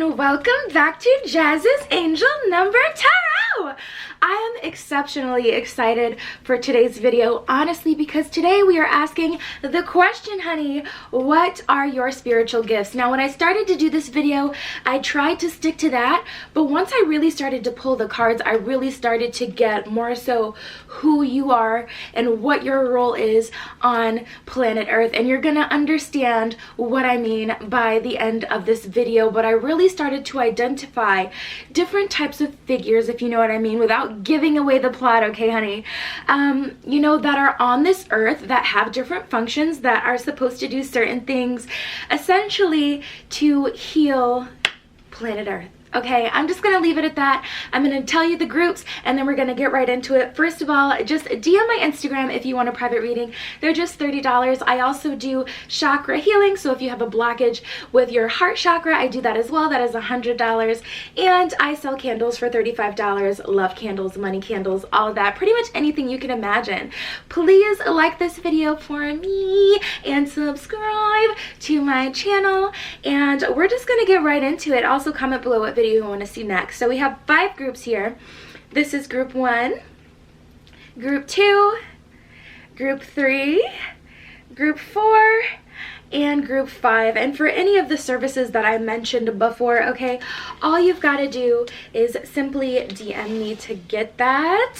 and welcome back to Jazz's Angel Number Tarot. I am exceptionally excited for today's video, honestly, because today we are asking the question, honey, what are your spiritual gifts? Now, when I started to do this video, I tried to stick to that, but once I really started to pull the cards, I really started to get more so who you are and what your role is on planet Earth, and you're gonna understand what I mean by the end of this video. But I really started to identify different types of figures, if you know what I mean, without giving away the plot, okay, honey, you know, that are on this earth, that have different functions, that are supposed to do certain things, essentially to heal planet Earth. Okay, I'm just gonna leave it at that. I'm gonna tell you the groups and then we're gonna get right into it. First of all, just DM my Instagram if you want a private reading. They're just $30. I also do chakra healing, so if you have a blockage with your heart chakra, I do that as well. That is $100. And I sell candles for $35. Love candles, money candles, all of that. Pretty much anything you can imagine. Please like this video for me and subscribe to my channel. And we're just gonna get right into it. Also comment below what video you want to see next. So we have 5 groups here. This is group 1, group 2, group 3, group 4, and group 5. And for any of the services that I mentioned before, okay, all you've got to do is simply DM me to get that.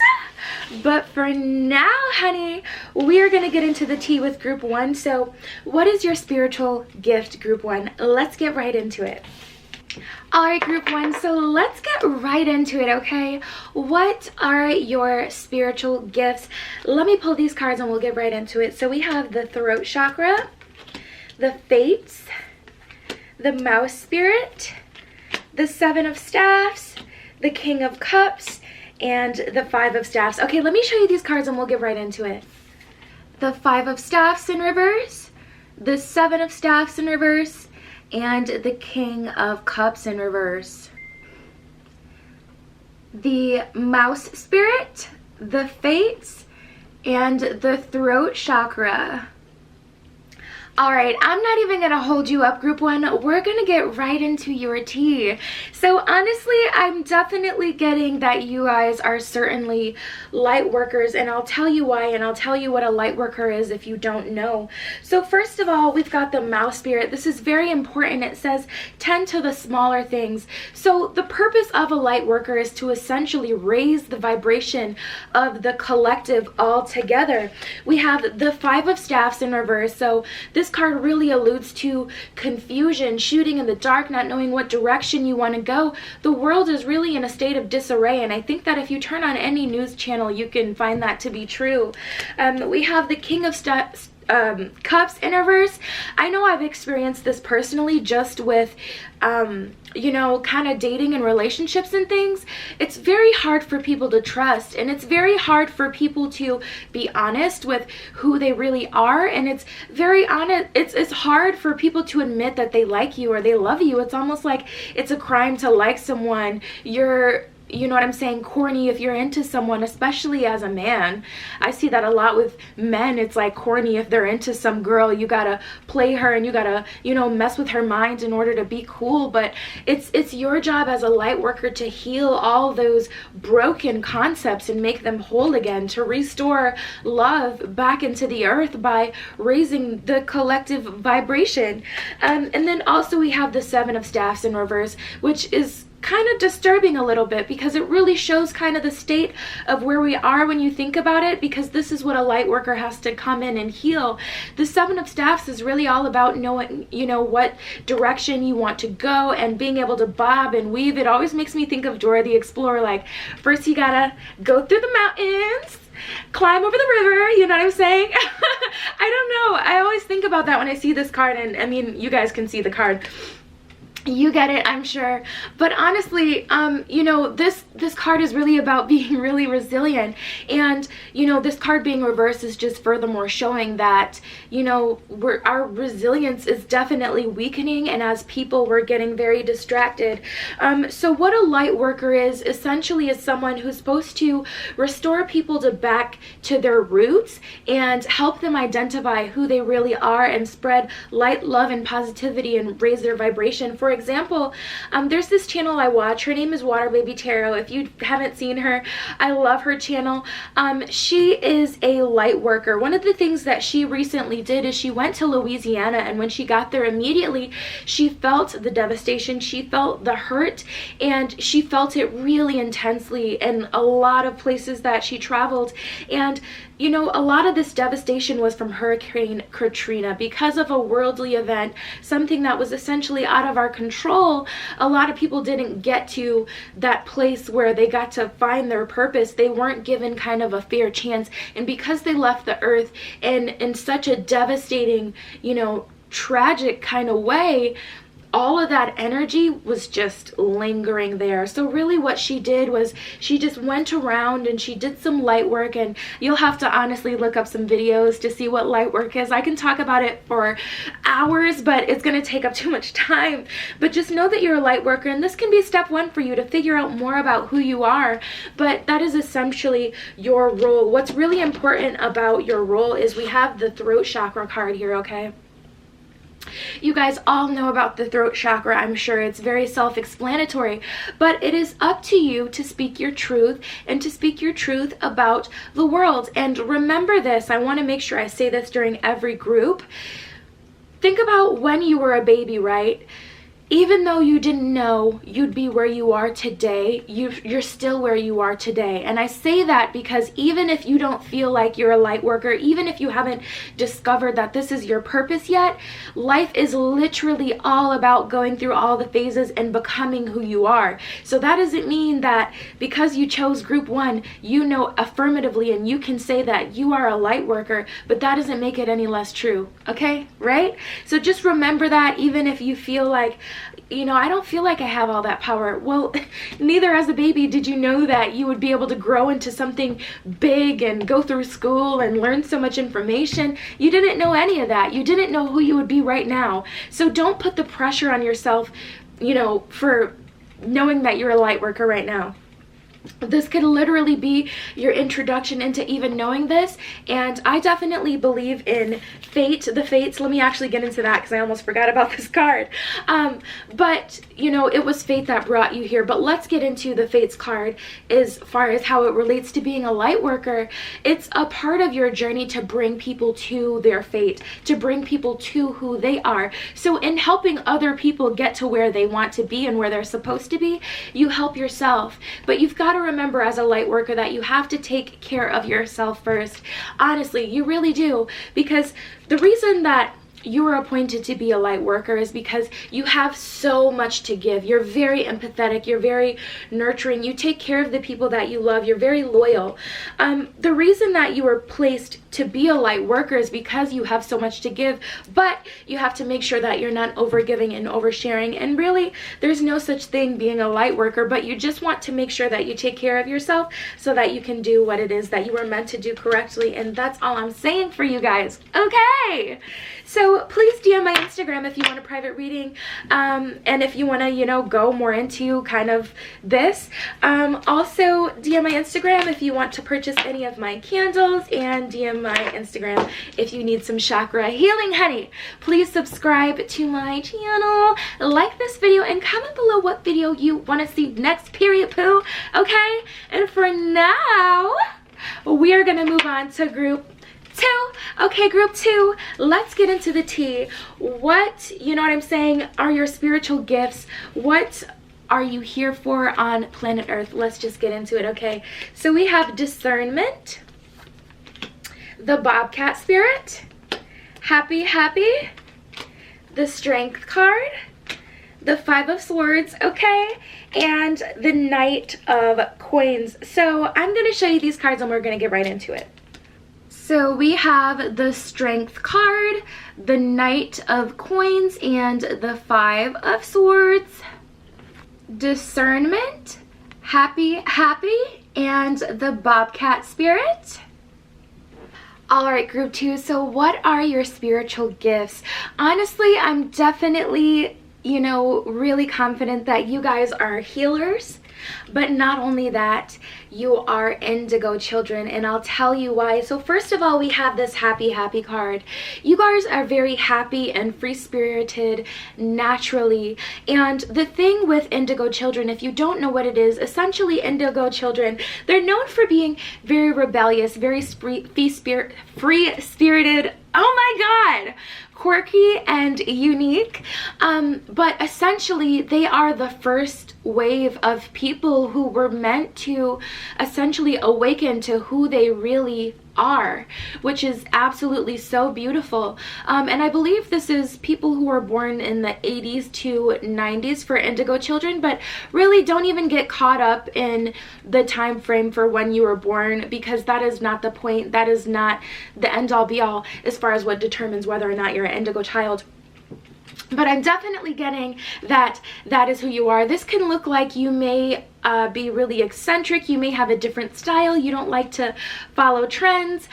But for now, honey, we are going to get into the tea with group 1. So what is your spiritual gift, group 1? Let's get right into it. Alright, group 1, so let's get right into it, okay? What are your spiritual gifts? Let me pull these cards and we'll get right into it. So we have the throat chakra, the fates, the mouse spirit, the 7 of staffs, the king of cups, and the 5 of staffs. Okay, let me show you these cards and we'll get right into it. The 5 of staffs in reverse, the 7 of staffs in reverse, and the king of cups in reverse. The mouse spirit, the fates, and the throat chakra. Alright, I'm not even going to hold you up, group 1. We're going to get right into your tea. So honestly, I'm definitely getting that you guys are certainly light workers, and I'll tell you why, and I'll tell you what a light worker is if you don't know. So first of all, we've got the mouse spirit. This is very important. It says tend to the smaller things. So the purpose of a light worker is to essentially raise the vibration of the collective altogether. We have the 5 of staffs in reverse. So this card really alludes to confusion, shooting in the dark, not knowing what direction you want to go. The world is really in a state of disarray, and I think that if you turn on any news channel, you can find that to be true. We have the king of cups in reverse. I know I've experienced this personally just with you know, kind of dating and relationships and things. It's very hard for people to trust, and it's very hard for people to be honest with who they really are, and it's very honest. It's hard for people to admit that they like you or they love you. It's almost like it's a crime to like someone. You know what I'm saying, corny if you're into someone, especially as a man. I see that a lot with men. It's like corny if they're into some girl. You gotta play her and you gotta, you know, mess with her mind in order to be cool. But it's your job as a light worker to heal all those broken concepts and make them whole again, to restore love back into the earth by raising the collective vibration. And then also we have the 7 of staffs in reverse, which is kind of disturbing a little bit because it really shows kind of the state of where we are when you think about it, because this is what a light worker has to come in and heal. The 7 of staffs is really all about knowing, you know, what direction you want to go and being able to bob and weave. It always makes me think of Dora the Explorer. Like, first you gotta go through the mountains, climb over the river, you know what I'm saying? I don't know, I always think about that when I see this card, and I mean, you guys can see the card. You get it, I'm sure. But honestly, you know, this card is really about being really resilient. And, you know, this card being reversed is just furthermore showing that, you know, our resilience is definitely weakening. And as people, we're getting very distracted. So what a light worker is essentially is someone who's supposed to restore people back to their roots and help them identify who they really are and spread light, love, and positivity and raise their vibration for for example, there's this channel I watch. Her name is Water Baby Tarot. If you haven't seen her, I love her channel. She is a light worker. One of the things that she recently did is she went to Louisiana, and when she got there, immediately she felt the devastation, she felt the hurt, and she felt it really intensely in a lot of places that she traveled. And you know, a lot of this devastation was from Hurricane Katrina. Because of a worldly event, something that was essentially out of our control, a lot of people didn't get to that place where they got to find their purpose. They weren't given kind of a fair chance. And because they left the earth in such a devastating, you know, tragic kind of way, all of that energy was just lingering there. So really what she did was she just went around and she did some light work, and you'll have to honestly look up some videos to see what light work is. I can talk about it for hours, but it's going to take up too much time. But just know that you're a light worker, and this can be step one for you to figure out more about who you are. But that is essentially your role. What's really important about your role is we have the throat chakra card here, okay? You guys all know about the throat chakra. I'm sure it's very self-explanatory, but it is up to you to speak your truth and to speak your truth about the world. And remember this, I want to make sure I say this during every group. Think about when you were a baby, right? Even though you didn't know you'd be where you are today, you're still where you are today. And I say that because even if you don't feel like you're a light worker, even if you haven't discovered that this is your purpose yet, life is literally all about going through all the phases and becoming who you are. So that doesn't mean that because you chose group 1, you know affirmatively and you can say that you are a light worker, but that doesn't make it any less true, okay? Right? So just remember that, even if you feel like, you know, I don't feel like I have all that power. Well, neither as a baby did you know that you would be able to grow into something big and go through school and learn so much information. You didn't know any of that. You didn't know who you would be right now. So don't put the pressure on yourself, you know, for knowing that you're a light worker right now. This could literally be your introduction into even knowing this. And I definitely believe in fate, the fates. Let me actually get into that because I almost forgot about this card. But you know, it was fate that brought you here. But let's get into the fates card as far as how it relates to being a light worker. It's a part of your journey to bring people to their fate, to bring people to who they are. So in helping other people get to where they want to be and where they're supposed to be, you help yourself. But you've got to remember as a light worker that you have to take care of yourself first. Honestly, you really do. Because the reason that you were appointed to be a light worker is because you have so much to give. You're very empathetic. You're very nurturing. You take care of the people that you love. You're very loyal. The reason that you were placed to be a light worker is because you have so much to give, but you have to make sure that you're not overgiving and oversharing. And really, there's no such thing being a light worker, but you just want to make sure that you take care of yourself so that you can do what it is that you were meant to do correctly. And that's all I'm saying for you guys. Okay. So please DM my Instagram if you want a private reading, and if you want to, you know, go more into kind of this. Also DM my Instagram if you want to purchase any of my candles, and DM my Instagram if you need some chakra healing, honey. Please subscribe to my channel, like this video, and comment below what video you want to see next, period poo. Okay? And for now, we are going to move on to group 2. Okay, group 2, let's get into the tea. What, you know what I'm saying, are your spiritual gifts? What are you here for on planet Earth? Let's just get into it, okay? So we have discernment, the bobcat spirit, happy, the strength card, the 5 of swords, okay, and the knight of coins. So I'm going to show you these cards and we're going to get right into it. So we have the strength card, the knight of coins, and the 5 of swords, discernment, happy, and the bobcat spirit. Alright, group 2, so what are your spiritual gifts? Honestly, I'm definitely, you know, really confident that you guys are healers. But not only that, you are indigo children, and I'll tell you why. So first of all, we have this happy card. You guys are very happy and free-spirited naturally. And the thing with indigo children, if you don't know what it is, essentially indigo children, they're known for being very rebellious, very free-spirited, oh my god, quirky and unique, but essentially they are the first wave of people who were meant to essentially awaken to who they really are, which is absolutely so beautiful. And I believe this is people who were born in the 80s to 90s for indigo children, but really don't even get caught up in the time frame for when you were born, because that is not the point. That is not the end all be all as far as what determines whether or not you're an indigo child. But I'm definitely getting that that is who you are. This can look like you may be really eccentric. You may have a different style. You don't like to follow trends.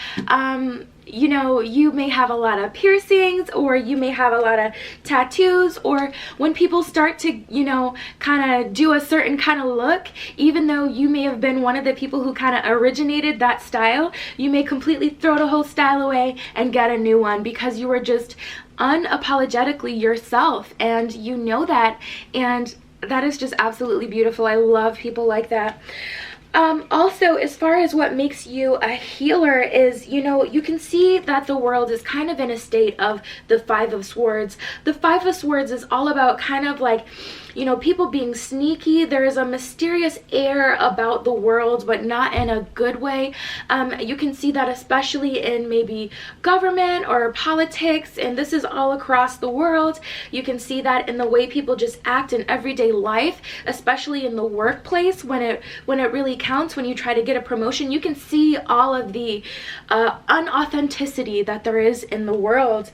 You know, you may have a lot of piercings, or you may have a lot of tattoos, or when people start to, you know, kind of do a certain kind of look, even though you may have been one of the people who kind of originated that style, you may completely throw the whole style away and get a new one because you were just unapologetically yourself, and you know that, and that is just absolutely beautiful. I love people like that. Also, as far as what makes you a healer is, you know, you can see that the world is kind of in a state of the Five of Swords. The Five of Swords is all about kind of like, you know, people being sneaky. There is a mysterious air about the world, but not in a good way. You can see that especially in maybe government or politics, and this is all across the world. You can see that in the way people just act in everyday life, especially in the workplace when it really counts, when you try to get a promotion. You can see all of the unauthenticity that there is in the world.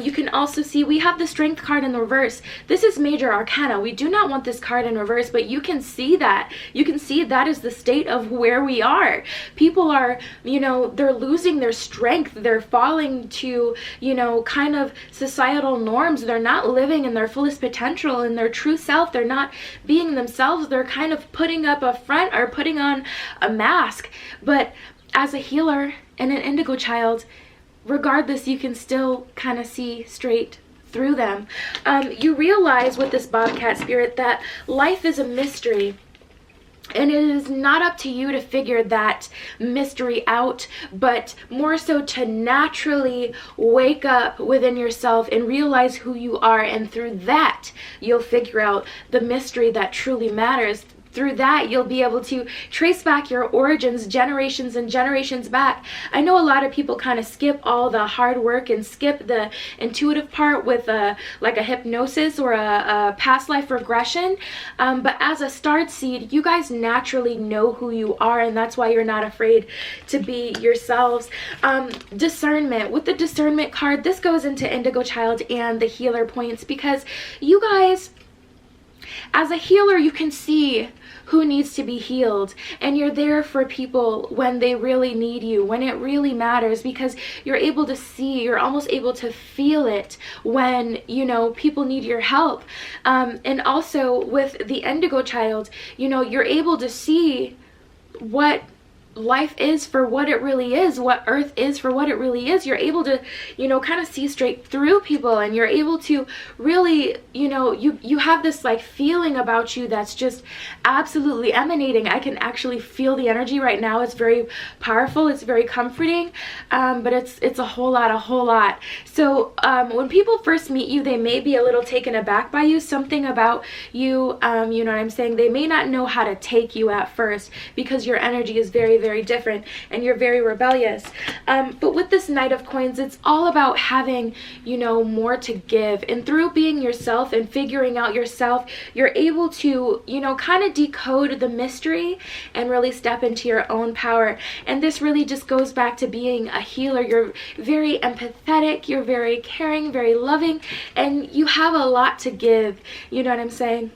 You can also see we have the Strength card in the reverse. This is major arcana. We do not want this card in reverse, but you can see that. You can see that is the state of where we are. People are, you know, they're losing their strength. They're falling to, you know, kind of societal norms. They're not living in their fullest potential, in their true self. They're not being themselves. They're kind of putting up a front or putting on a mask. But as a healer and an indigo child, regardless, you can still kind of see straight through them. You realize with this bobcat spirit that life is a mystery, and it is not up to you to figure that mystery out, but more so to naturally wake up within yourself and realize who you are, and through that you'll figure out the mystery that truly matters. Through that, you'll be able to trace back your origins generations and generations back. I know a lot of people kind of skip all the hard work and skip the intuitive part with like a hypnosis or a past life regression. But as a Starseed, you guys naturally know who you are, and that's why you're not afraid to be yourselves. Discernment. With the Discernment card, this goes into Indigo Child and the healer points, because you guys, as a healer, you can see who needs to be healed, and you're there for people when they really need you, when it really matters, because you're able to see, you're almost able to feel it when, you know, people need your help. And also with the Indigo Child, you know, you're able to see what life is for what it really is, what earth is for what it really is. You're able to, you know, kind of see straight through people, and you're able to really, you know, you have this like feeling about you that's just absolutely emanating. I can actually feel the energy right now. It's very powerful, it's very comforting, but it's a whole lot. So when people first meet you, they may be a little taken aback by you, something about you, you know what I'm saying, they may not know how to take you at first, because your energy is very different and you're very rebellious. But with this Knight of Coins, it's all about having, you know, more to give, and through being yourself and figuring out yourself, you're able to, you know, kind of decode the mystery and really step into your own power. And this really just goes back to being a healer. You're very empathetic, you're very caring, very loving, and you have a lot to give, you know what I'm saying?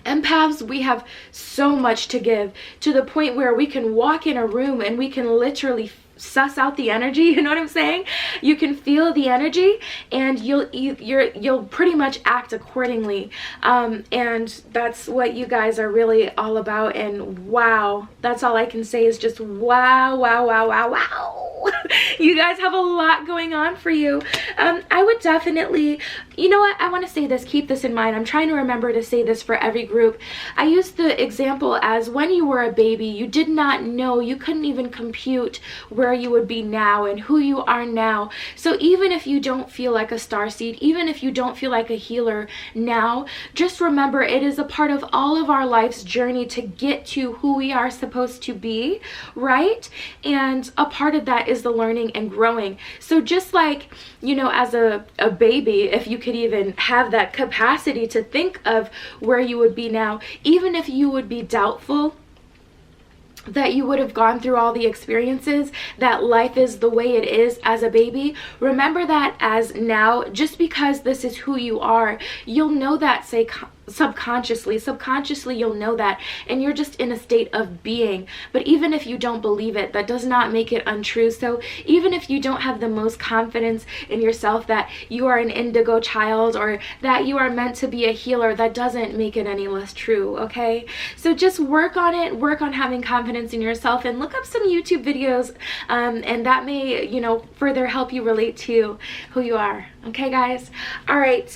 Empaths, we have so much to give, to the point where we can walk in a room and we can literally suss out the energy, you know what I'm saying? You can feel the energy, and you'll pretty much act accordingly. And that's what you guys are really all about. And wow, that's all I can say is just wow, wow, wow, wow, wow. You guys have a lot going on for you. I would definitely, you know what, I want to say this, keep this in mind. I'm trying to remember to say this for every group. I use the example as when you were a baby, you did not know, you couldn't even compute where you would be now and who you are now. So even if you don't feel like a starseed, even if you don't feel like a healer now, just remember it is a part of all of our life's journey to get to who we are supposed to be, right? And a part of that is the learning and growing. So just like, you know, as a baby, if you could even have that capacity to think of where you would be now, even if you would be doubtful that you would have gone through all the experiences, that life is the way it is as a baby, remember that as now, just because this is who you are, you'll know that, say, subconsciously you'll know that, and you're just in a state of being. But even if you don't believe it, that does not make it untrue. So even if you don't have the most confidence in yourself that you are an indigo child or that you are meant to be a healer, that doesn't make it any less true, okay? So just work on it, work on having confidence in yourself, and look up some YouTube videos, and that may, you know, further help you relate to who you are. Okay, guys? All right.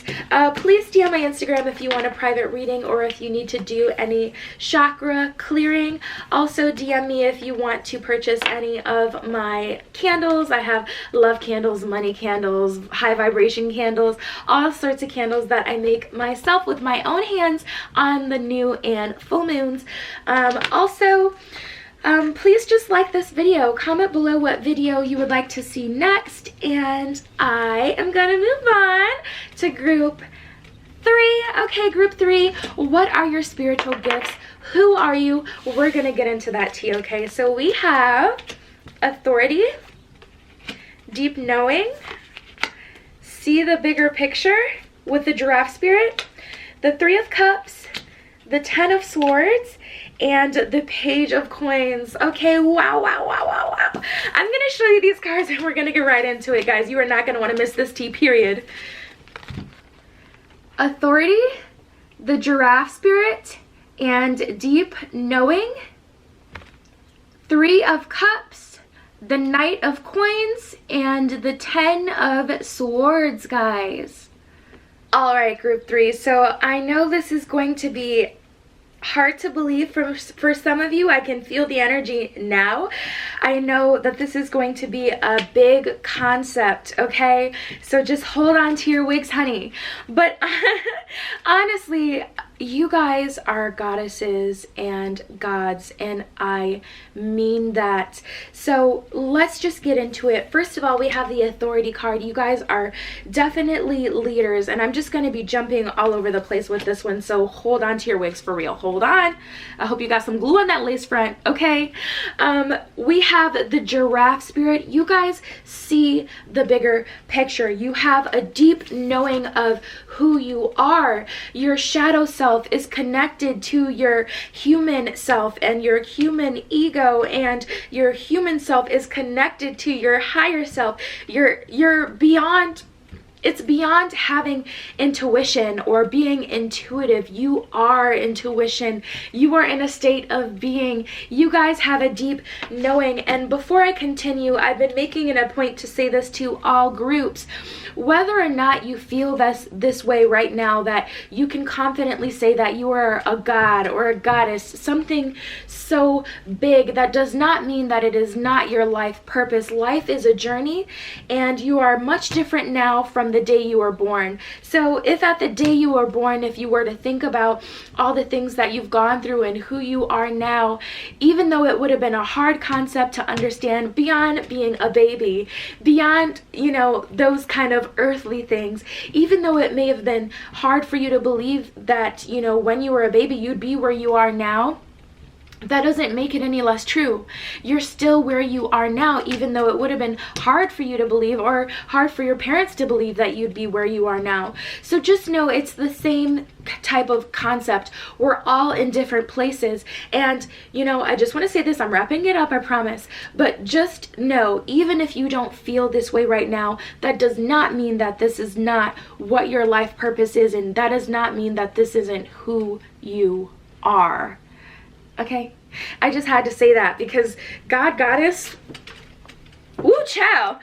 Please DM my Instagram if you want a private reading or if you need to do any chakra clearing. Also, DM me if you want to purchase any of my candles. I have love candles, money candles, high vibration candles, all sorts of candles that I make myself with my own hands on the new and full moons. Also, please just like this video, comment below what video you would like to see next, and I am gonna move on to group 3. Okay, group 3, what are your spiritual gifts? Who are you? We're gonna get into that tea, okay? So we have authority, deep knowing, see the bigger picture with the giraffe spirit, the 3 of cups, the 10 of swords, and the page of coins. Okay, wow, wow, wow, wow, wow. I'm gonna show you these cards and we're gonna get right into it, guys. You are not gonna want to miss this tea, period. Authority, the giraffe spirit, and deep knowing, 3 of cups, the knight of coins, and the 10 of swords, guys. All right, group 3. So I know this is going to be hard to believe for some of you. I can feel the energy now. I know that this is going to be a big concept, okay? So just hold on to your wigs, honey. But honestly, you guys are goddesses and gods, and I mean that. So let's just get into it. First of all, we have the authority card. You guys are definitely leaders, and I'm just going to be jumping all over the place with this one, so hold on to your wigs for real. Hold on. I hope you got some glue on that lace front, okay? We have the giraffe spirit. You guys see the bigger picture. You have a deep knowing of who you are. Your shadow self is connected to your human self, and your human ego and your human self is connected to your higher self. You're beyond, it's beyond having intuition or being intuitive. You are intuition. You are in a state of being. You guys have a deep knowing. And before I continue, I've been making it a point to say this to all groups. Whether or not you feel this way right now, that you can confidently say that you are a god or a goddess, something so big, that does not mean that it is not your life purpose. Life is a journey, and you are much different now from the day you were born. So if at the day you were born, if you were to think about all the things that you've gone through and who you are now, even though it would have been a hard concept to understand beyond being a baby, beyond, you know, those kind of earthly things, even though it may have been hard for you to believe that, you know, when you were a baby you'd be where you are now, that doesn't make it any less true. You're still where you are now, even though it would have been hard for you to believe, or hard for your parents to believe, that you'd be where you are now. So just know it's the same type of concept. We're all in different places. And, you know, I just want to say this, I'm wrapping it up, I promise. But just know, even if you don't feel this way right now, that does not mean that this is not what your life purpose is. And that does not mean that this isn't who you are. Okay, I just had to say that because God, Goddess, ooh, child.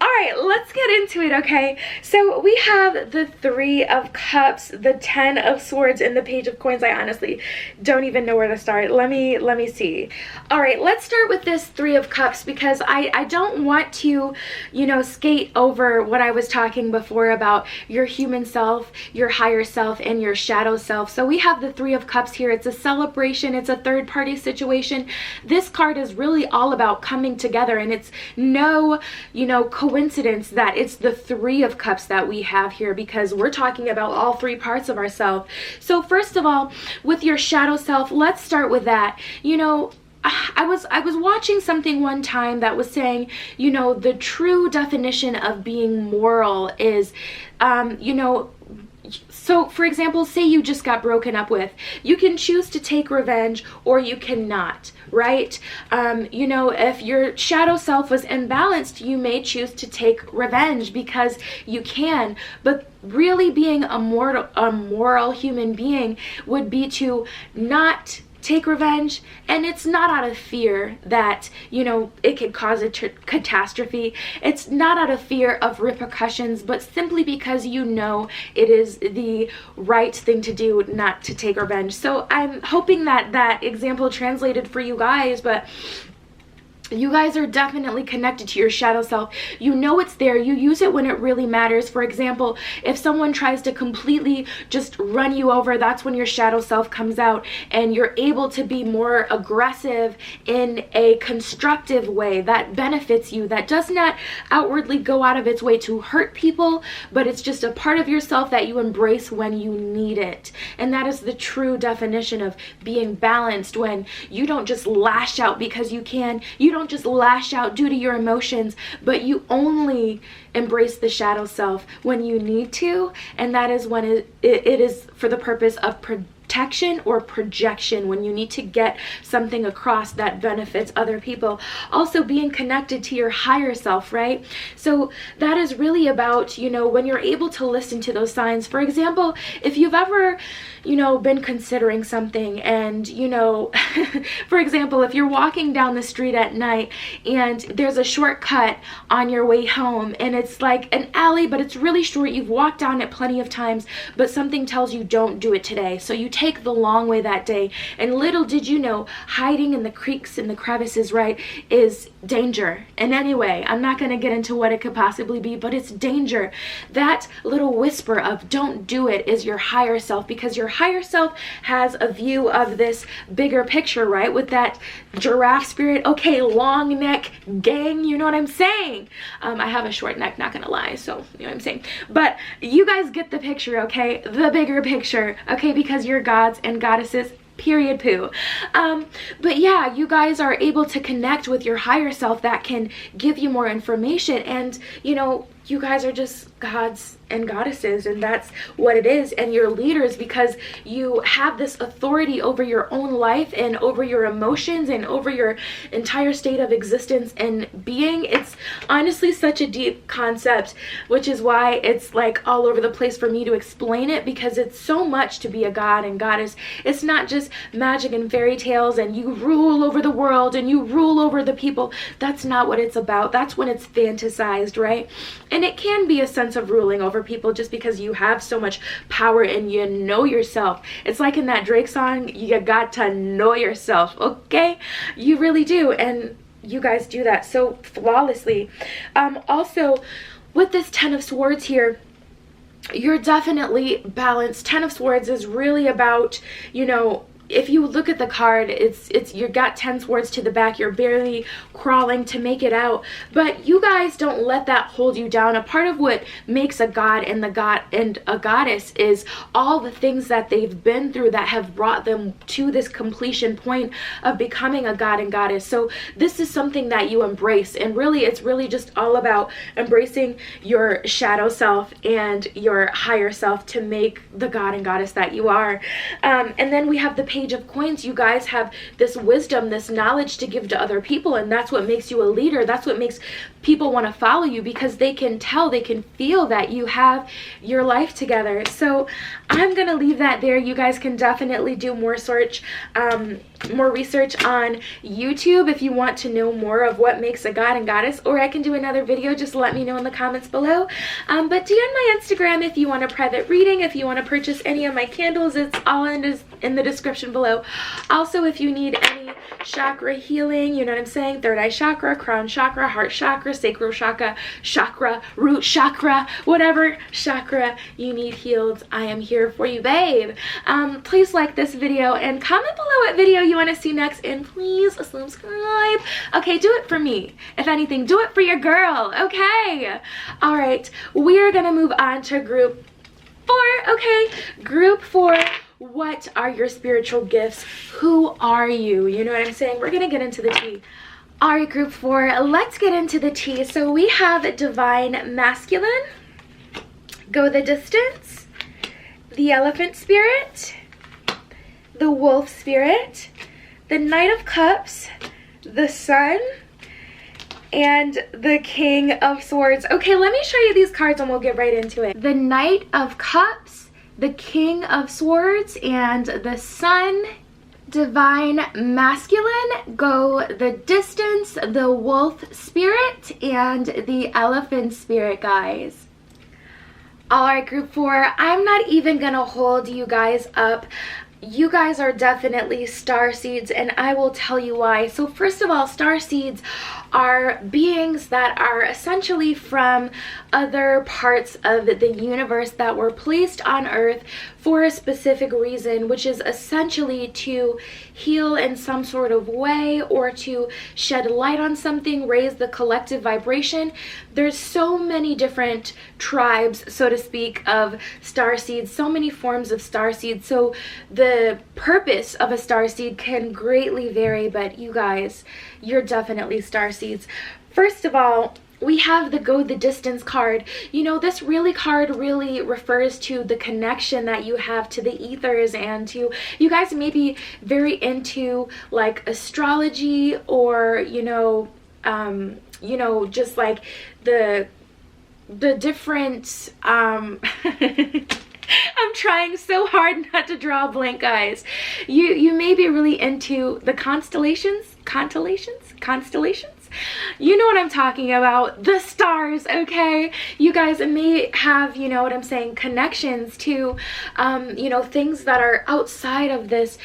All right, let's get into it, okay? So we have the Three of Cups, the Ten of Swords, and the Page of Coins. I honestly don't even know where to start. Let me see. All right, let's start with this Three of Cups because I don't want to, you know, skate over what I was talking before about your human self, your higher self, and your shadow self. So we have the Three of Cups here. It's a celebration. It's a third-party situation. This card is really all about coming together, and it's no, you know, coincidence that it's the Three of Cups that we have here, because we're talking about all three parts of ourselves. So first of all, with your shadow self, let's start with that. You know, I was watching something one time that was saying, you know, the true definition of being moral is, you know, so for example, say you just got broken up with, you can choose to take revenge or you cannot, right? You know, if your shadow self was imbalanced, you may choose to take revenge because you can, but really being a moral human being would be to not take revenge. And it's not out of fear that, you know, it could cause a catastrophe. It's not out of fear of repercussions, but simply because you know it is the right thing to do not to take revenge. So I'm hoping that that example translated for you guys, but you guys are definitely connected to your shadow self. You know it's there. You use it when it really matters. For example, if someone tries to completely just run you over, that's when your shadow self comes out and you're able to be more aggressive in a constructive way that benefits you, that does not outwardly go out of its way to hurt people, but it's just a part of yourself that you embrace when you need it. And that is the true definition of being balanced, when you don't just lash out because you can. You don't just lash out due to your emotions, but you only embrace the shadow self when you need to, and that is when it is for the purpose of protection or projection, when you need to get something across that benefits other people. Also being connected to your higher self, right? So that is really about, you know, when you're able to listen to those signs. For example, if you've ever, you know, been considering something and, you know, for example, if you're walking down the street at night and there's a shortcut on your way home and it's like an alley, but it's really short, you've walked down it plenty of times, but something tells you don't do it today. So you take the long way that day, and little did you know, hiding in the creeks and the crevices, right, is danger. And anyway, I'm not going to get into what it could possibly be, but it's danger. That little whisper of don't do it is your higher self, because your higher self has a view of this bigger picture, right, with that giraffe spirit. Okay, long neck gang, you know what I'm saying? I have a short neck, not gonna lie, so you know what I'm saying, but you guys get the picture, okay? The bigger picture, okay? Because you're gods and goddesses, period, poo. But yeah, you guys are able to connect with your higher self that can give you more information, and you know, you guys are just gods and goddesses, and that's what it is. And you're leaders because you have this authority over your own life and over your emotions and over your entire state of existence and being. It's honestly such a deep concept, which is why it's like all over the place for me to explain it, because it's so much to be a god and goddess. It's not just magic and fairy tales and you rule over the world and you rule over the people. That's not what it's about. That's when it's fantasized, right? And it can be a sense of ruling over people just because you have so much power and you know yourself. It's like in that Drake song, you got to know yourself, okay? You really do, and you guys do that so flawlessly. Also, with this Ten of Swords here, you're definitely balanced. Ten of Swords is really about, you know, if you look at the card, it's you got 10 swords to the back, you're barely crawling to make it out, but you guys don't let that hold you down. A part of what makes a god and a goddess is all the things that they've been through that have brought them to this completion point of becoming a god and goddess. So this is something that you embrace, and really it's really just all about embracing your shadow self and your higher self to make the god and goddess that you are. And then we have the Page of Coins. You guys have this wisdom, this knowledge to give to other people, and that's what makes you a leader. That's what makes people want to follow you, because they can tell, they can feel that you have your life together. So I'm gonna leave that there. You guys can definitely do more research on YouTube if you want to know more of what makes a god and goddess, or I can do another video. Just let me know in the comments below. But DM my Instagram if you want a private reading, if you want to purchase any of my candles. It's all in the description below. Also, if you need any chakra healing, you know what I'm saying, third eye chakra, crown chakra, heart chakra, sacral chakra, root chakra, whatever chakra you need healed, I am here for you, babe. Please like this video and comment below what video you want to see next, and please subscribe. Okay, do it for me. If anything, do it for your girl. Okay, all right, we are gonna move on to group 4. Okay, group 4. What are your spiritual gifts? Who are you? You know what I'm saying? We're gonna get into the tea. All right, group 4, let's get into the tea. So we have Divine Masculine, Go the Distance, the Elephant Spirit, the Wolf Spirit, the Knight of Cups, the Sun, and the King of Swords. Okay, let me show you these cards and we'll get right into it. The Knight of Cups, the King of Swords, and the Sun. Divine Masculine, Go the Distance, the Wolf Spirit, and the Elephant Spirit, guys. Alright, group 4, I'm not even gonna hold you guys up. You guys are definitely starseeds, and I will tell you why. So first of all, starseeds are beings that are essentially from other parts of the universe that were placed on Earth for a specific reason, which is essentially to heal in some sort of way, or to shed light on something, raise the collective vibration. There's so many different tribes, so to speak, of starseeds, so many forms of starseeds. So the purpose of a starseed can greatly vary, but you guys, you're definitely starseeds. First of all, we have the Go the Distance card. You know, this card really refers to the connection that you have to the ethers, and to, you guys may be very into like astrology, or just like the different I'm trying so hard not to draw a blank, guys. You may be really into the constellations. You know what I'm talking about, the stars. Okay, you guys may have, you know what I'm saying, connections to things that are outside of this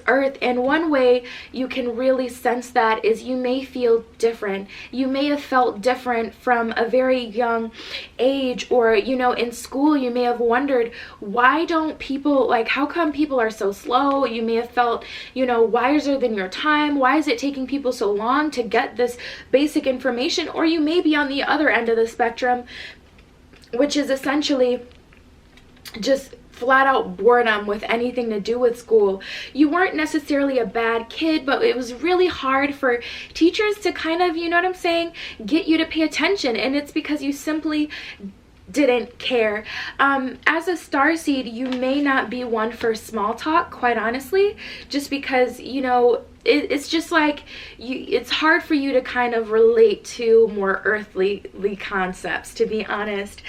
earth. And one way you can really sense that is you may feel different. You may have felt different from a very young age, or in school you may have wondered, why don't people, like, how come people are so slow? You may have felt wiser than your time. Why is it taking people so long to get this basic information? Or you may be on the other end of the spectrum, which is essentially just flat out boredom with anything to do with school. You weren't necessarily a bad kid, but it was really hard for teachers to kind of, get you to pay attention, and it's because you simply didn't care. As a starseed, you may not be one for small talk, quite honestly, just because it's just like it's hard for you to kind of relate to more earthly concepts, to be honest.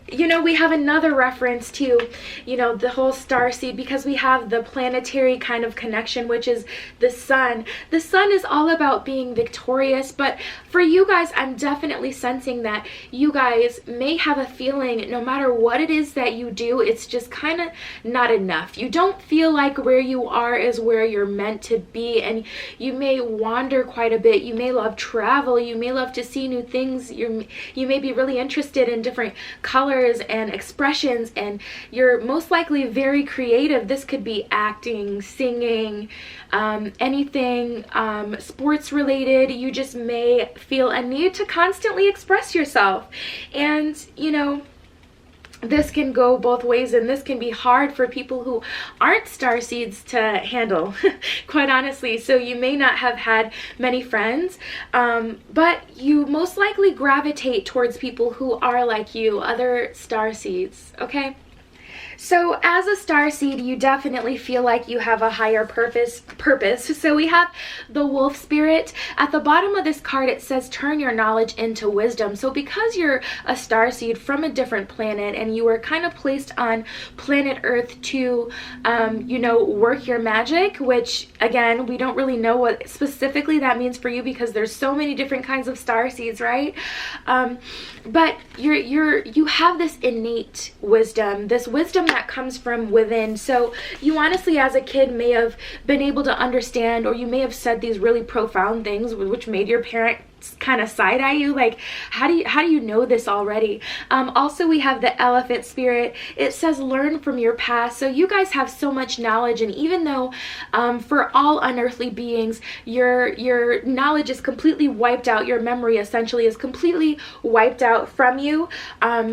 We have another reference to, the whole starseed, because we have the planetary kind of connection, which is the sun. The sun is all about being victorious, but for you guys, I'm definitely sensing that you guys may have a feeling, no matter what it is that you do, it's just kind of not enough. You don't feel like where you are is where you're meant to be, and you may wander quite a bit. You may love travel. You may love to see new things. You may be really interested in different colors colors and expressions, and you're most likely very creative. This could be acting, singing, anything sports related. You just may feel a need to constantly express yourself, and you know, this can go both ways, and this can be hard for people who aren't starseeds to handle, quite honestly. So you may not have had many friends, but you most likely gravitate towards people who are like you, other starseeds, okay? So as a starseed, you definitely feel like you have a higher purpose. So we have the wolf spirit. At the bottom of this card, it says turn your knowledge into wisdom. So because you're a starseed from a different planet, and you were kind of placed on planet Earth to, you know, work your magic, which again, we don't really know what specifically that means for you because there's so many different kinds of starseeds, right? But you have this innate wisdom, this wisdom that comes from within. So you honestly, as a kid, may have been able to understand, or you may have said these really profound things which made your parents kind of side-eye you, like, how do you know this already? Also, we have the elephant spirit. It says learn from your past. So you guys have so much knowledge, and even though for all unearthly beings your knowledge is completely wiped out, your memory essentially is completely wiped out from you,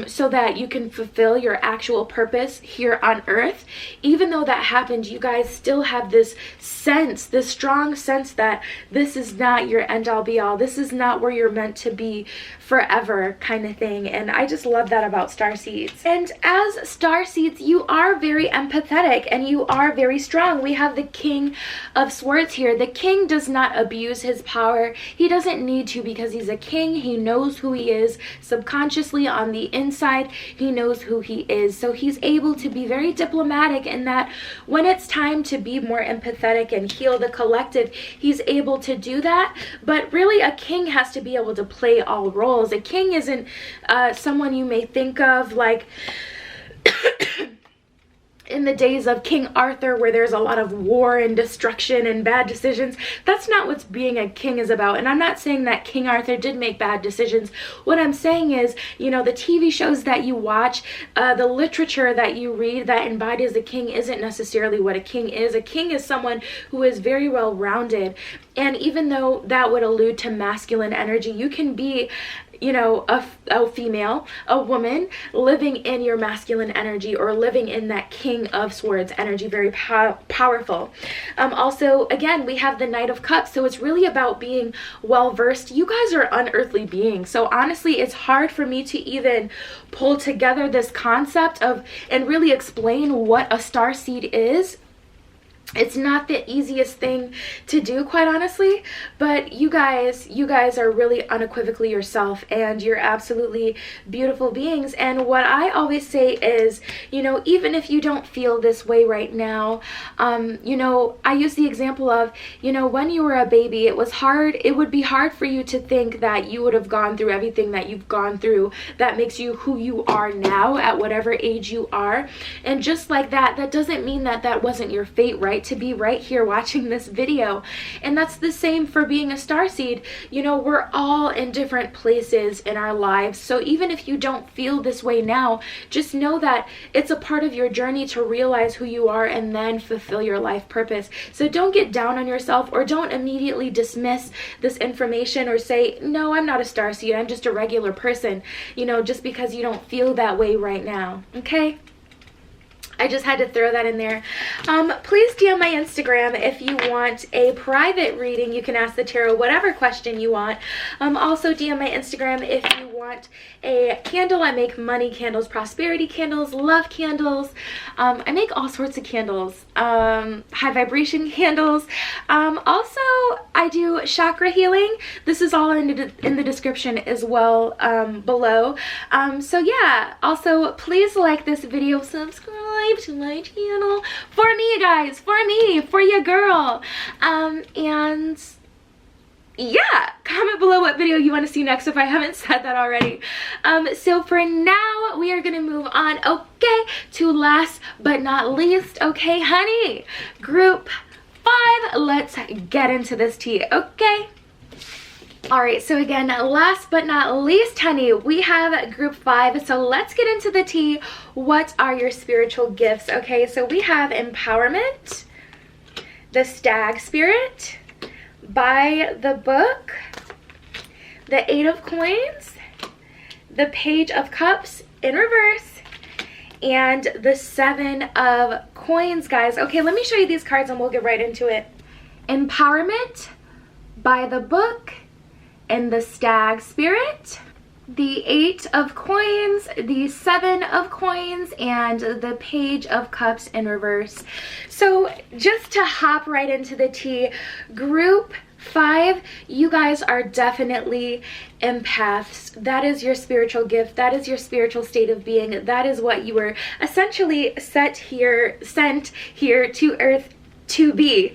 so that you can fulfill your actual purpose here on Earth. Even though that happened, you guys still have this sense, this strong sense that this is not your end-all be-all. This is not where you're meant to be forever, kind of thing. And I just love that about starseeds. And as starseeds, you are very empathetic and you are very strong. We have the King of Swords here. The king does not abuse his power. He doesn't need to, because he's a king. He knows who he is subconsciously. On the inside, he knows who he is. So he's able to be very diplomatic in that when it's time to be more empathetic and heal the collective, he's able to do that. But really, a king has to be able to play all roles. A king isn't someone you may think of like in the days of King Arthur, where there's a lot of war and destruction and bad decisions. That's not what being a king is about. And I'm not saying that King Arthur did make bad decisions. What I'm saying is, you know, the TV shows that you watch, the literature that you read that embodies a king isn't necessarily what a king is. A king is someone who is very well rounded. And even though that would allude to masculine energy, you can be, you know, a female, a woman living in your masculine energy, or living in that King of Swords energy, very powerful. Also, again, we have the Knight of Cups, so it's really about being well versed. You guys are unearthly beings, so honestly, it's hard for me to even pull together this concept of and really explain what a starseed is. It's not the easiest thing to do, quite honestly, but you guys are really unequivocally yourself, and you're absolutely beautiful beings. And what I always say is, you know, even if you don't feel this way right now, you know, I use the example of, you know, when you were a baby, it would be hard for you to think that you would have gone through everything that you've gone through that makes you who you are now at whatever age you are. And just like that, that doesn't mean that that wasn't your fate, right? To be right here watching this video. And that's the same for being a starseed. You know, we're all in different places in our lives. So even if you don't feel this way now, just know that it's a part of your journey to realize who you are and then fulfill your life purpose. So don't get down on yourself, or don't immediately dismiss this information or say, no, I'm not a starseed, I'm just a regular person, you know, just because you don't feel that way right now. Okay? I just had to throw that in there. Please DM my Instagram if you want a private reading. You can ask the tarot whatever question you want. Also DM my Instagram if you want a candle. I make money candles, prosperity candles, love candles. I make all sorts of candles. High vibration candles. Also, I do chakra healing. This is all in the description as well, below. So yeah, also please like this video, subscribe to my channel for me, guys, for me, for your girl. And yeah, comment below what video you want to see next if I haven't said that already. So for now, we are gonna move on, okay, to last but not least, okay, honey, group 5. Let's get into this tea, okay? All right, so again, last but not least, honey, we have group 5. So let's get into the tea. What are your spiritual gifts? Okay, so we have empowerment, the stag spirit, by the book, the 8 of coins, the page of cups in reverse, and the 7 of coins, guys. Okay, let me show you these cards and we'll get right into it. Empowerment, by the book, and the stag spirit, the 8 of coins, the 7 of coins, and the page of cups in reverse. So just to hop right into the tea, group 5, you guys are definitely empaths. That is your spiritual gift. That is your spiritual state of being. That is what you were essentially sent here to earth to be.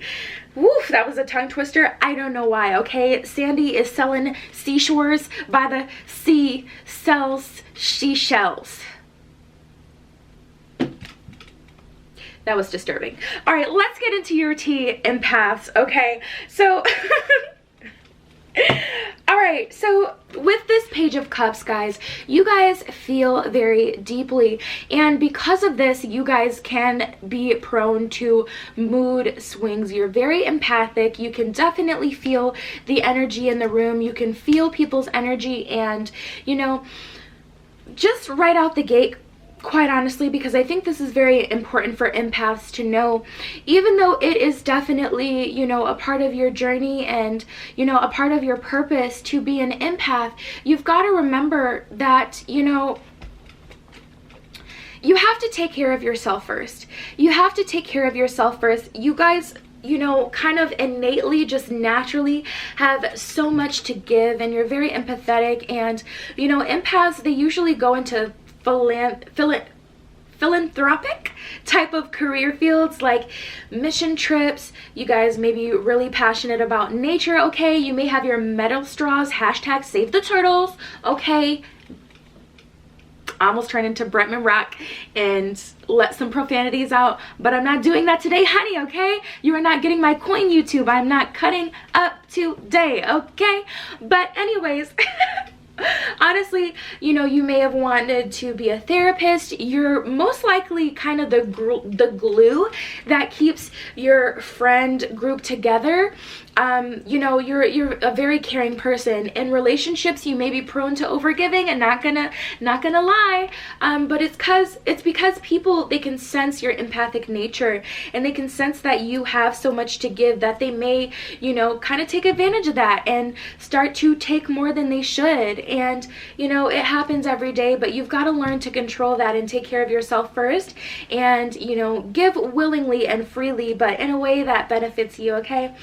Woof, that was a tongue twister. I don't know why, okay? Sandy is selling seashores. By the sea sells seashells. That was disturbing. All right, let's get into your tea, empaths, okay? So, all right, so with this page of cups, guys, you guys feel very deeply, and because of this, you guys can be prone to mood swings. You're very empathic. You can definitely feel the energy in the room. You can feel people's energy, and, you know, just right out the gate, quite honestly, because I think this is very important for empaths to know, even though it is definitely, you know, a part of your journey and, you know, a part of your purpose to be an empath, you've got to remember that, you know, you have to take care of yourself first. You have to take care of yourself first. You guys, you know, kind of innately, just naturally have so much to give, and you're very empathetic, and, you know, empaths, they usually go into philanthropic type of career fields, like mission trips. You guys may be really passionate about nature, okay? You may have your metal straws, hashtag save the turtles, okay? I almost turned into Bretman Rock and let some profanities out, but I'm not doing that today, honey, okay? You are not getting my coin, YouTube. I'm not cutting up today, okay? But anyways, honestly, you know, you may have wanted to be a therapist. You're most likely kind of the glue that keeps your friend group together. You know, you're a very caring person. In relationships, you may be prone to overgiving, and not gonna lie, but it's because people, they can sense your empathic nature, and they can sense that you have so much to give that they may, you know, kind of take advantage of that and start to take more than they should. And, you know, it happens every day, but you've got to learn to control that and take care of yourself first, and, you know, give willingly and freely, but in a way that benefits you, okay?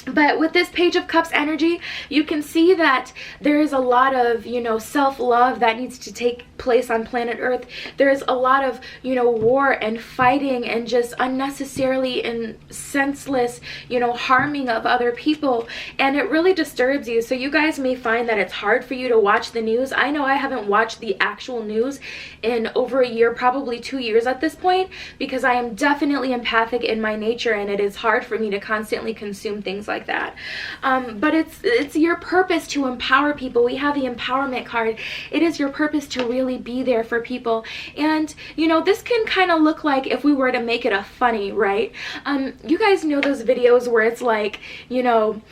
But with this page of cups energy, you can see that there is a lot of, you know, self-love that needs to take place on planet Earth. There's a lot of, you know, war and fighting and just unnecessarily and senseless, you know, harming of other people, and it really disturbs you. So you guys may find that it's hard for you to watch the news. I know I haven't watched the actual news in over a year, probably 2 years at this point, because I am definitely empathic in my nature, and it is hard for me to constantly consume things like that. But it's your purpose to empower people. We have the empowerment card. It is your purpose to really be there for people. And, you know, this can kind of look like if we were to make it a funny, right? You guys know those videos where it's like, you know,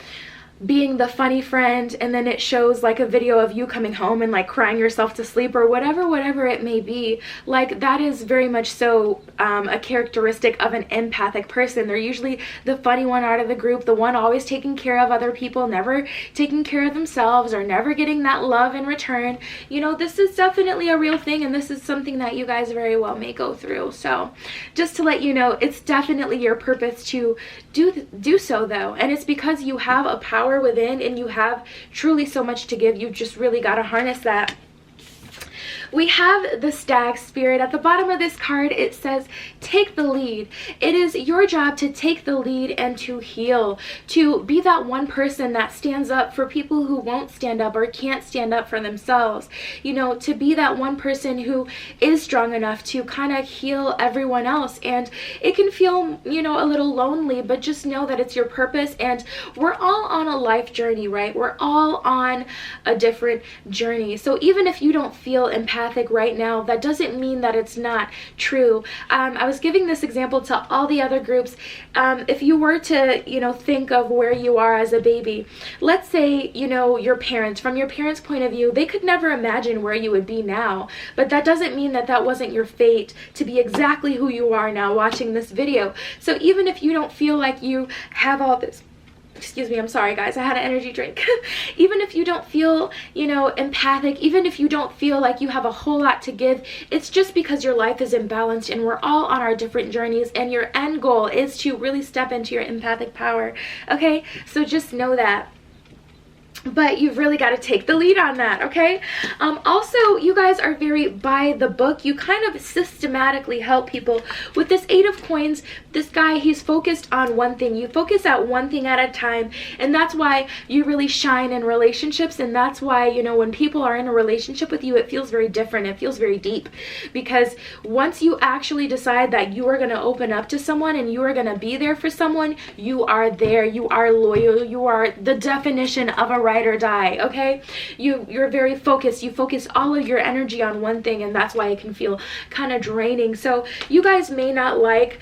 being the funny friend, and then it shows like a video of you coming home and like crying yourself to sleep, or whatever it may be. Like, that is very much so a characteristic of an empathic person. They're usually the funny one out of the group, the one always taking care of other people, never taking care of themselves, or never getting that love in return. You know, this is definitely a real thing, and this is something that you guys very well may go through. So just to let you know, it's definitely your purpose to do so, though, and it's because you have a power within, and you have truly so much to give. You just really got to harness that. we have the Stag Spirit. At the bottom of this card, it says, take the lead. It is your job to take the lead and to heal, to be that one person that stands up for people who won't stand up or can't stand up for themselves. You know, to be that one person who is strong enough to kind of heal everyone else. And it can feel, you know, a little lonely, but just know that it's your purpose. And we're all on a life journey, right? We're all on a different journey. So even if you don't feel empathic right now, that doesn't mean that it's not true. I was giving this example to all the other groups. If you were to, you know, think of where you are as a baby, let's say, you know, your parents, from your parents' point of view, they could never imagine where you would be now, but that doesn't mean that that wasn't your fate to be exactly who you are now watching this video. So even if you don't feel like you have all this, excuse me, I'm sorry guys, I had an energy drink. Even if you don't feel, you know, empathic, even if you don't feel like you have a whole lot to give, it's just because your life is imbalanced and we're all on our different journeys, and your end goal is to really step into your empathic power. Okay, so just know that. But you've really got to take the lead on that, okay? Also, you guys are very by the book. You kind of systematically help people. With this 8 of Coins, this guy, he's focused on one thing. You focus at one thing at a time, and that's why you really shine in relationships, and that's why, you know, when people are in a relationship with you, it feels very different. It feels very deep, because once you actually decide that you are going to open up to someone and you are going to be there for someone, you are there. You are loyal. You are the definition of a ride or die, okay? You're very focused. You focus all of your energy on one thing, and that's why it can feel kind of draining. So you guys may not like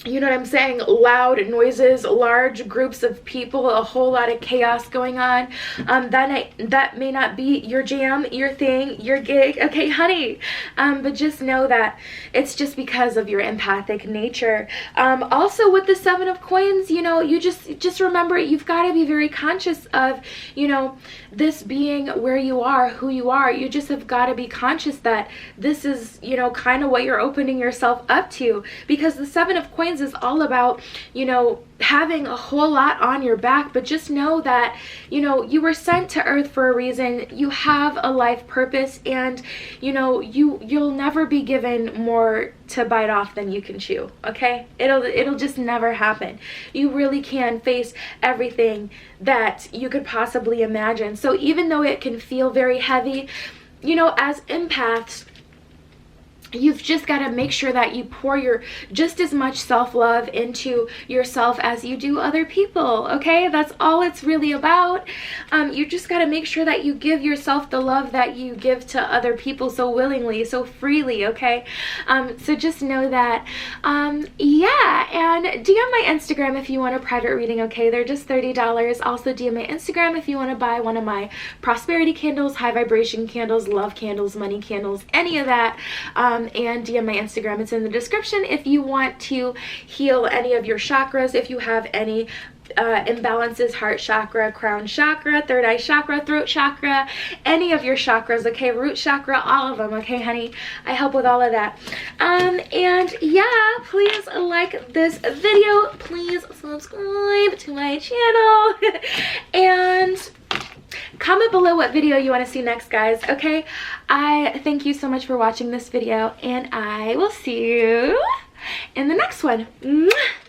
you know what I'm saying, loud noises, large groups of people, a whole lot of chaos going on. That may not be your jam, your thing, your gig, okay, honey? But just know that it's just because of your empathic nature. Also, with the 7 of Coins, you know, you just remember, you've got to be very conscious of, you know, this being where you are, who you are. You just have got to be conscious that this is, you know, kind of what you're opening yourself up to, because the 7 of Coins is all about, you know, having a whole lot on your back. But just know that, you know, you were sent to earth for a reason. You have a life purpose, and, you know, you'll never be given more to bite off than you can chew, okay? It'll just never happen. You really can face everything that you could possibly imagine. So even though it can feel very heavy, you know, as empaths, you've just got to make sure that you pour your just as much self-love into yourself as you do other people, okay? That's all it's really about. You just got to make sure that you give yourself the love that you give to other people so willingly, so freely, okay? So just know that. Yeah, and DM my Instagram if you want a private reading, okay? They're just $30. Also DM my Instagram if you want to buy one of my prosperity candles, high vibration candles, love candles, money candles, any of that. And DM my Instagram. It's in the description if you want to heal any of your chakras, if you have any imbalances, heart chakra, crown chakra, third eye chakra, throat chakra, any of your chakras, okay, root chakra, all of them, okay, honey? I help with all of that. And yeah, please like this video, please subscribe to my channel, and comment below what video you want to see next, guys, okay? I thank you so much for watching this video, and I will see you in the next one. Mwah!